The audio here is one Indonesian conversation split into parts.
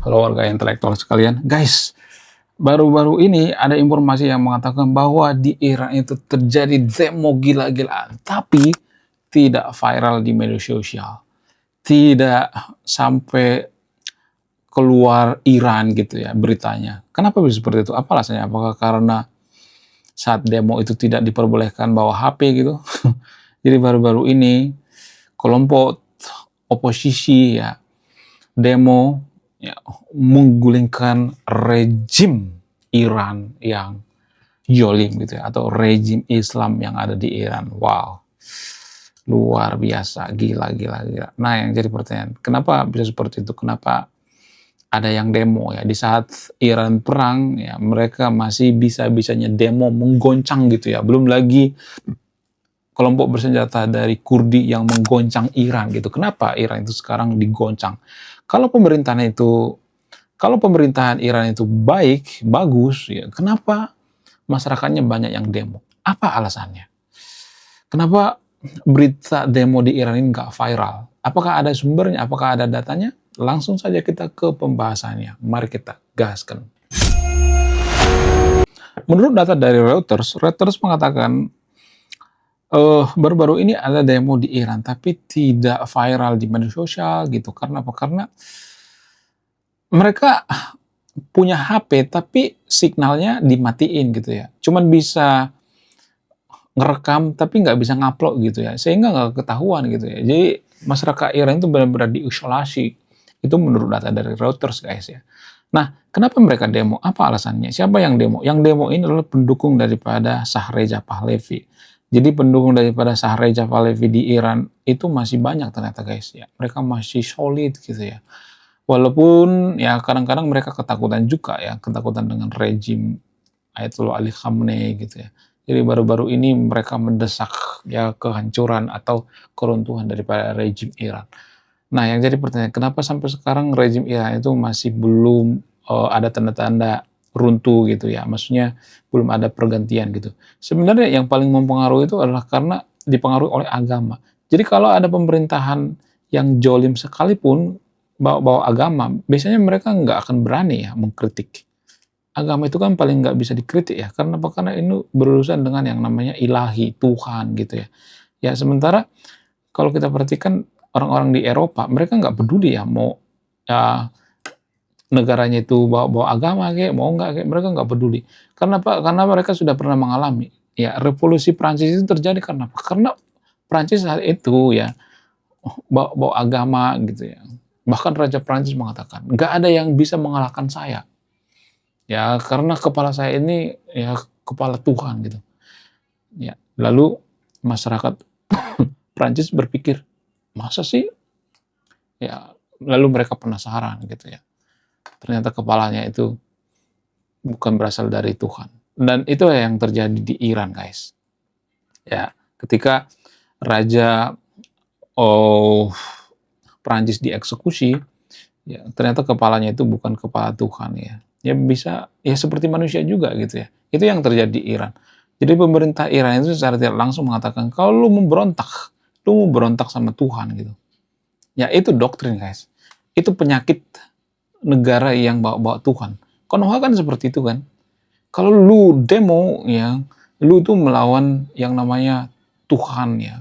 Halo warga intelektual sekalian, guys, baru-baru ini ada informasi yang mengatakan bahwa di Iran itu terjadi demo gila-gilaan, tapi tidak viral di media sosial, tidak sampai keluar Iran gitu ya beritanya. Kenapa bisa seperti itu? Apa alasannya? Apakah karena saat demo itu tidak diperbolehkan bawa HP gitu? Jadi baru-baru ini kelompok oposisi ya demo ya, menggulingkan rejim Iran yang jolim gitu ya, atau rejim Islam yang ada di Iran. Wow, luar biasa, gila. Nah, yang jadi pertanyaan, kenapa bisa seperti itu? Kenapa ada yang demo ya di saat Iran perang ya, mereka masih bisa-bisanya demo menggoncang gitu ya. Belum lagi kelompok bersenjata dari Kurdi yang menggoncang Iran gitu. Kenapa Iran itu sekarang digoncang? Kalau pemerintahan Iran itu baik, bagus, ya, kenapa masyarakatnya banyak yang demo? Apa alasannya? Kenapa berita demo di Iran ini nggak viral? Apakah ada sumbernya? Apakah ada datanya? Langsung saja kita ke pembahasannya. Mari kita gaskan. Menurut data dari Reuters mengatakan baru-baru ini ada demo di Iran, tapi tidak viral di media sosial gitu. Karena apa? Karena mereka punya HP, tapi signalnya dimatiin gitu ya. Cuman bisa ngerekam, tapi nggak bisa ngupload gitu ya. Sehingga nggak ketahuan gitu ya. Jadi masyarakat Iran itu benar-benar diisolasi. Itu menurut data dari Reuters, guys ya. Nah, kenapa mereka demo? Apa alasannya? Siapa yang demo? Yang demo ini adalah pendukung daripada Shahreza Pahlavi. Jadi pendukung daripada Shahreza Pahlavi di Iran itu masih banyak ternyata, guys ya. Mereka masih solid gitu ya. Walaupun ya kadang-kadang mereka ketakutan juga ya, ketakutan dengan rejim Ayatollah Ali Khamenei gitu ya. Jadi baru-baru ini mereka mendesak ya kehancuran atau keruntuhan daripada rejim Iran. Nah, yang jadi pertanyaan, kenapa sampai sekarang rejim Iran itu masih belum ada tanda-tanda runtuh gitu ya? Maksudnya belum ada pergantian gitu. Sebenarnya yang paling mempengaruhi itu adalah karena dipengaruhi oleh agama. Jadi kalau ada pemerintahan yang jolim sekalipun bawa agama, biasanya mereka nggak akan berani ya mengkritik. Agama itu kan paling nggak bisa dikritik ya, karena apa? Karena ini berurusan dengan yang namanya ilahi, Tuhan gitu ya. Ya sementara kalau kita perhatikan orang-orang di Eropa, mereka nggak peduli ya mau ya, negaranya itu bawa agama kayak mau nggak kayak mereka nggak peduli. Karena apa? Karena mereka sudah pernah mengalami. Ya revolusi Prancis itu terjadi karena apa? Karena Prancis saat itu ya bawa agama gitu ya. Bahkan Raja Prancis mengatakan, nggak ada yang bisa mengalahkan saya. Ya, karena kepala saya ini ya kepala Tuhan gitu. Ya, lalu masyarakat Prancis berpikir, masa sih? Ya, lalu mereka penasaran gitu ya. Ternyata kepalanya itu bukan berasal dari Tuhan. Dan itu yang terjadi di Iran, guys. Ya, ketika Raja Prancis dieksekusi, ya ternyata kepalanya itu bukan kepala Tuhan ya. Ya bisa ya seperti manusia juga gitu ya. Itu yang terjadi di Iran. Jadi pemerintah Iran itu secara tidak langsung mengatakan kalau lu mau berontak sama Tuhan gitu. Ya itu doktrin, guys. Itu penyakit negara yang bawa-bawa Tuhan. Konoha kan seperti itu kan. Kalau lu demo ya, lu itu melawan yang namanya Tuhan ya.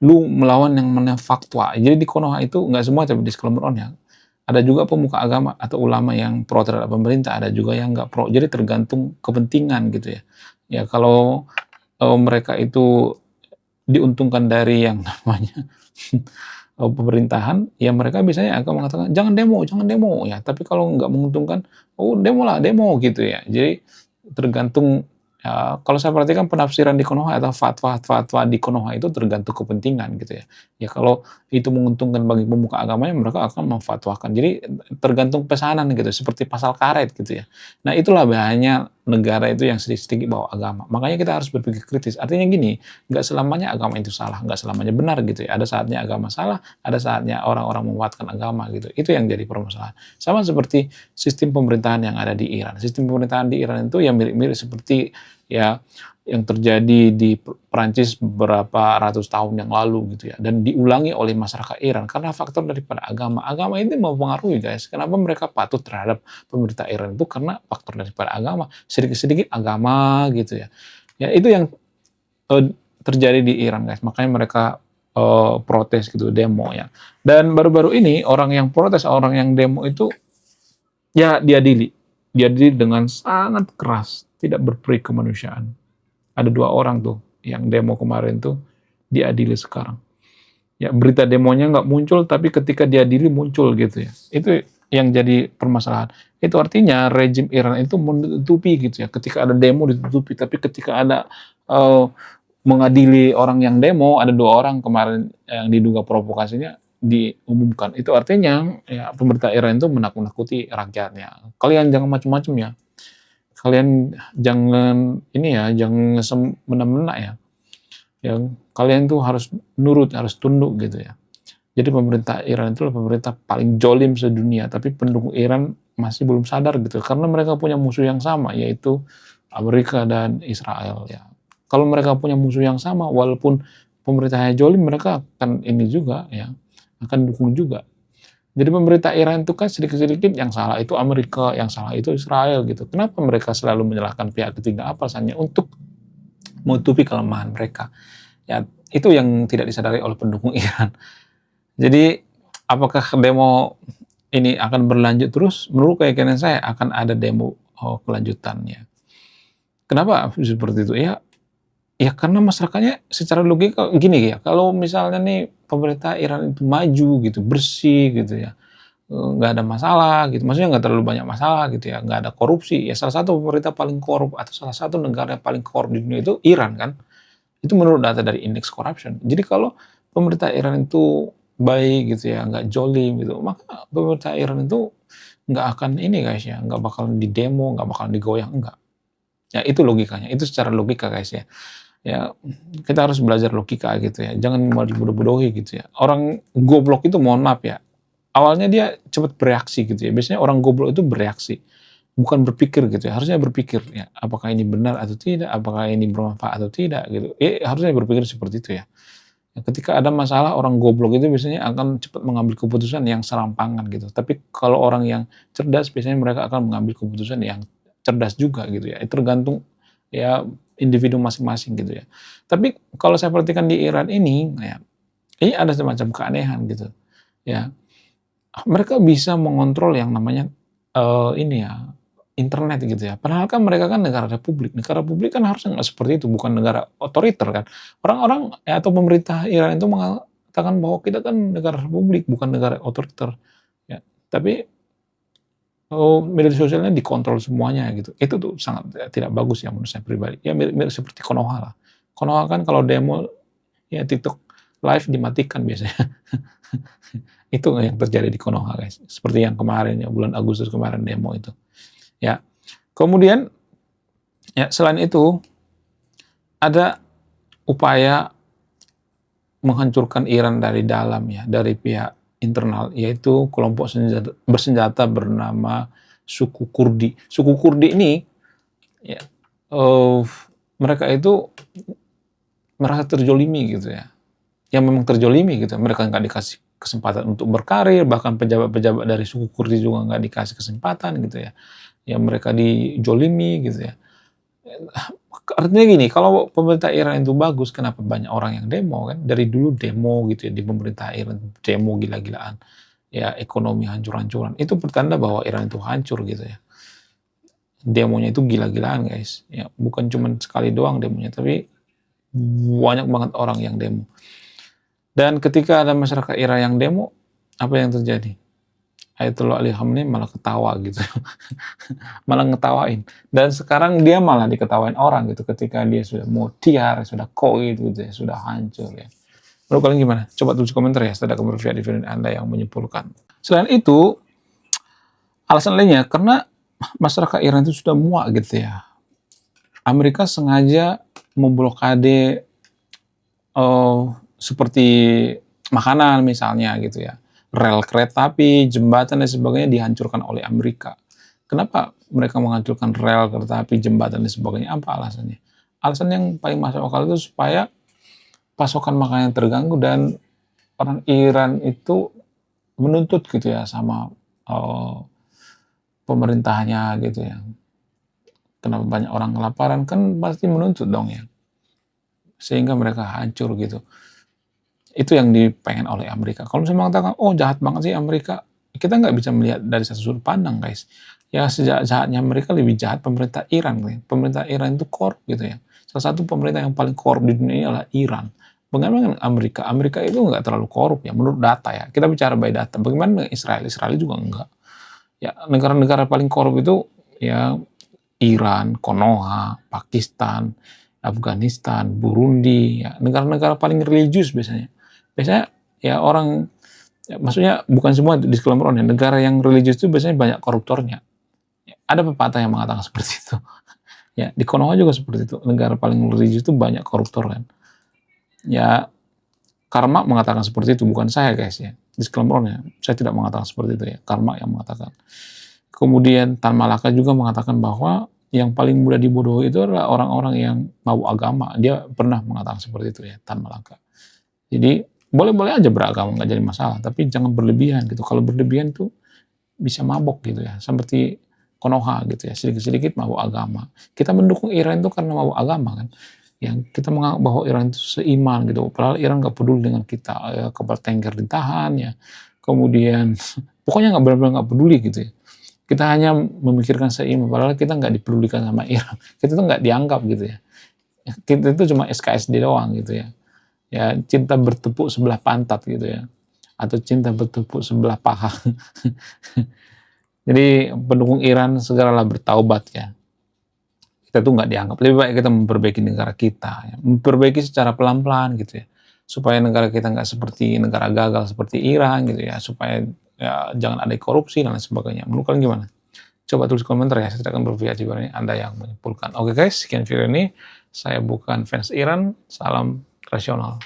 Lu melawan yang namanya fatwa. Jadi di Konoha itu nggak semua tapi di Squadron ya. Ada juga pemuka agama atau ulama yang pro terhadap pemerintah, ada juga yang nggak pro. Jadi tergantung kepentingan gitu ya. Ya kalau mereka itu diuntungkan dari yang namanya pemerintahan, ya mereka biasanya akan mengatakan jangan demo ya. Tapi kalau nggak menguntungkan, oh demo lah demo gitu ya. Jadi tergantung ya, kalau saya perhatikan penafsiran di Konoha atau fatwa di Konoha itu tergantung kepentingan gitu ya. Ya kalau itu menguntungkan bagi pemuka agamanya, mereka akan memfatwakan. Jadi tergantung pesanan gitu, seperti pasal karet gitu ya. Nah itulah bahayanya negara itu yang sedikit-sedikit bawa agama. Makanya kita harus berpikir kritis. Artinya gini, nggak selamanya agama itu salah, nggak selamanya benar gitu ya. Ada saatnya agama salah, ada saatnya orang-orang menguatkan agama gitu. Itu yang jadi permasalahan. Sama seperti sistem pemerintahan yang ada di Iran. Sistem pemerintahan di Iran itu yang mirip-mirip seperti ya yang terjadi di Prancis beberapa ratus tahun yang lalu gitu ya, dan diulangi oleh masyarakat Iran karena faktor daripada agama. Agama ini mempengaruhi guys, kenapa mereka patuh terhadap pemerintah Iran itu karena faktor daripada agama, sedikit-sedikit agama gitu ya. Ya itu yang terjadi di Iran guys, makanya mereka protes gitu, demo ya. Dan baru-baru ini orang yang protes, orang yang demo itu ya diadili dengan sangat keras, tidak berperi kemanusiaan. Ada 2 orang tuh yang demo kemarin tuh diadili sekarang. Ya berita demonya nggak muncul, tapi ketika diadili muncul gitu ya. Itu yang jadi permasalahan. Itu artinya rejim Iran itu menutupi gitu ya. Ketika ada demo ditutupi, tapi ketika ada mengadili orang yang demo, ada 2 orang kemarin yang diduga provokasinya diumumkan. Itu artinya ya pemerintah Iran itu menakut-nakuti rakyatnya. Kalian jangan macam-macam ya. Kalian jangan ini ya, jangan semena-mena ya. Yang kalian tuh harus nurut, harus tunduk gitu ya. Jadi pemerintah Iran itu pemerintah paling jolim sedunia, tapi pendukung Iran masih belum sadar gitu, karena mereka punya musuh yang sama, yaitu Amerika dan Israel ya. Kalau mereka punya musuh yang sama, walaupun pemerintahnya jolim, mereka akan ini juga ya, akan dukung juga. Jadi pemerintah Iran itu kan sedikit-sedikit yang salah itu Amerika, yang salah itu Israel gitu. Kenapa mereka selalu menyalahkan pihak ketiga? Apa alasannya? Untuk menutupi kelemahan mereka. Ya, itu yang tidak disadari oleh pendukung Iran. Jadi, apakah demo ini akan berlanjut terus? Menurut keyakinan saya akan ada demo kelanjutannya. Kenapa seperti itu? Ya karena masyarakatnya secara logika gini ya, kalau misalnya nih pemerintah Iran itu maju gitu, bersih gitu ya, nggak ada masalah gitu, maksudnya nggak terlalu banyak masalah gitu ya, nggak ada korupsi, ya salah satu pemerintah paling korup atau salah satu negara yang paling korup di dunia itu Iran kan. Itu menurut data dari Indeks Corruption. Jadi kalau pemerintah Iran itu baik gitu ya, nggak jolim gitu, maka pemerintah Iran itu nggak akan ini guys ya, nggak bakalan didemo, nggak bakalan digoyang, enggak. Ya itu logikanya, itu secara logika guys ya. Ya kita harus belajar logika gitu ya, jangan mau dibodoh-bodohi gitu ya. Orang goblok itu mohon maaf ya, awalnya dia cepat bereaksi gitu ya. Biasanya orang goblok itu bereaksi, bukan berpikir gitu ya. Harusnya berpikir ya, apakah ini benar atau tidak, apakah ini bermanfaat atau tidak gitu. Harusnya berpikir seperti itu ya. Ketika ada masalah, orang goblok itu biasanya akan cepat mengambil keputusan yang serampangan gitu. Tapi kalau orang yang cerdas, biasanya mereka akan mengambil keputusan yang cerdas juga gitu ya. Itu tergantung ya individu masing-masing gitu ya. Tapi kalau saya perhatikan di Iran ini, ya, ini ada semacam keanehan gitu. Ya, mereka bisa mengontrol yang namanya ini ya, internet gitu ya. Padahal kan mereka kan negara republik. Negara republik kan harusnya nggak seperti itu, bukan negara otoriter kan. Orang-orang ya, atau pemerintah Iran itu mengatakan bahwa kita kan negara republik, bukan negara otoriter. Ya. Tapi media sosialnya dikontrol semuanya gitu. Itu tuh sangat tidak bagus ya menurut saya pribadi. Ya mirip seperti Konoha lah. Konoha kan kalau demo ya TikTok live dimatikan biasanya. Itu yang terjadi di Konoha guys. Seperti yang kemarin ya bulan Agustus kemarin demo itu. Ya. Kemudian ya selain itu ada upaya menghancurkan Iran dari dalam ya, dari pihak internal, yaitu kelompok bersenjata bernama suku Kurdi. Suku Kurdi ini ya, mereka itu merasa terjolimi gitu ya. Yang memang terjolimi gitu. Mereka nggak dikasih kesempatan untuk berkarir, bahkan pejabat-pejabat dari suku Kurdi juga nggak dikasih kesempatan gitu ya. Ya mereka dijolimi gitu ya. Artinya gini, kalau pemerintah Iran itu bagus, kenapa banyak orang yang demo kan? Dari dulu demo gitu ya, di pemerintah Iran demo gila-gilaan. Ya ekonomi hancur-hancuran. Itu pertanda bahwa Iran itu hancur gitu ya. Demonya itu gila-gilaan guys. Ya, bukan cuma sekali doang demonya, tapi banyak banget orang yang demo. Dan ketika ada masyarakat Iran yang demo, apa yang terjadi? Ayatollah Ali Khamenei malah ketawa gitu. Malah ngetawain. Dan sekarang dia malah diketawain orang gitu ketika dia sudah mau tiar, sudah koit gitu ya, sudah hancur ya. Lalu kalian gimana? Coba tulis komentar ya setelah kemudian video Anda yang menyimpulkan. Selain itu, alasan lainnya karena masyarakat Iran itu sudah muak gitu ya. Amerika sengaja memblokade seperti makanan misalnya gitu ya. Rel kereta api, jembatan dan sebagainya dihancurkan oleh Amerika. Kenapa mereka menghancurkan rel kereta api, jembatan dan sebagainya? Apa alasannya? alasan yang paling masuk akal itu supaya pasokan makanan terganggu dan orang Iran itu menuntut gitu ya sama pemerintahnya gitu ya. Kenapa banyak orang kelaparan, kan pasti menuntut dong ya. Sehingga mereka hancur gitu. Itu yang dipengen oleh Amerika. Kalau misalnya mengatakan, oh jahat banget sih Amerika, kita nggak bisa melihat dari satu sudut pandang, guys. Ya sejahat-jahatnya Amerika lebih jahat pemerintah Iran. Pemerintah Iran itu korup gitu ya. Salah satu pemerintah yang paling korup di dunia ini adalah Iran. Bagaimana dengan Amerika? Amerika itu nggak terlalu korup ya, menurut data ya. Kita bicara by data. Bagaimana dengan Israel? Israel juga enggak. Ya, negara-negara paling korup itu ya Iran, Konoha, Pakistan, Afghanistan, Burundi, ya negara-negara paling religius biasanya. Biasanya ya orang, ya, maksudnya bukan semua disclaimer ya, negara yang religius itu biasanya banyak koruptornya. Ya, ada pepatah yang mengatakan seperti itu. Ya, di Konoha juga seperti itu. Negara paling religius itu banyak koruptor kan. Ya, Karma mengatakan seperti itu, bukan saya guys ya. Disclaimer-nya, saya tidak mengatakan seperti itu ya. Karma yang mengatakan. Kemudian Tan Malaka juga mengatakan bahwa yang paling mudah dibodohi itu adalah orang-orang yang mau agama. Dia pernah mengatakan seperti itu ya, Tan Malaka. Jadi boleh-boleh aja beragama, nggak jadi masalah, tapi jangan berlebihan gitu. Kalau berlebihan tuh bisa mabok gitu ya, seperti Konoha gitu ya, sedikit-sedikit mabuk agama. Kita mendukung Iran itu karena mabuk agama kan. Yang kita menganggap bahwa Iran itu seiman gitu, padahal Iran nggak peduli dengan kita, ya, kapal tanker ditahan ya, kemudian pokoknya nggak benar-benar nggak peduli gitu ya. Kita hanya memikirkan seiman, padahal kita nggak dipedulikan sama Iran, kita tuh nggak dianggap gitu ya. Kita itu cuma SKSD doang gitu ya. Ya cinta bertepuk sebelah pantat gitu ya, atau cinta bertepuk sebelah paha. Jadi pendukung Iran segeralah bertaubat ya. Kita tuh nggak dianggap. Lebih baik kita memperbaiki negara kita, ya. Memperbaiki secara pelan-pelan gitu ya, supaya negara kita nggak seperti negara gagal seperti Iran gitu ya, supaya ya jangan ada korupsi dan lain sebagainya. Menurut kalian gimana? Coba tulis komentar ya, saya akan berpihak jika ini Anda yang menyimpulkan. Oke guys, sekian video ini. Saya bukan fans Iran, salam rasional.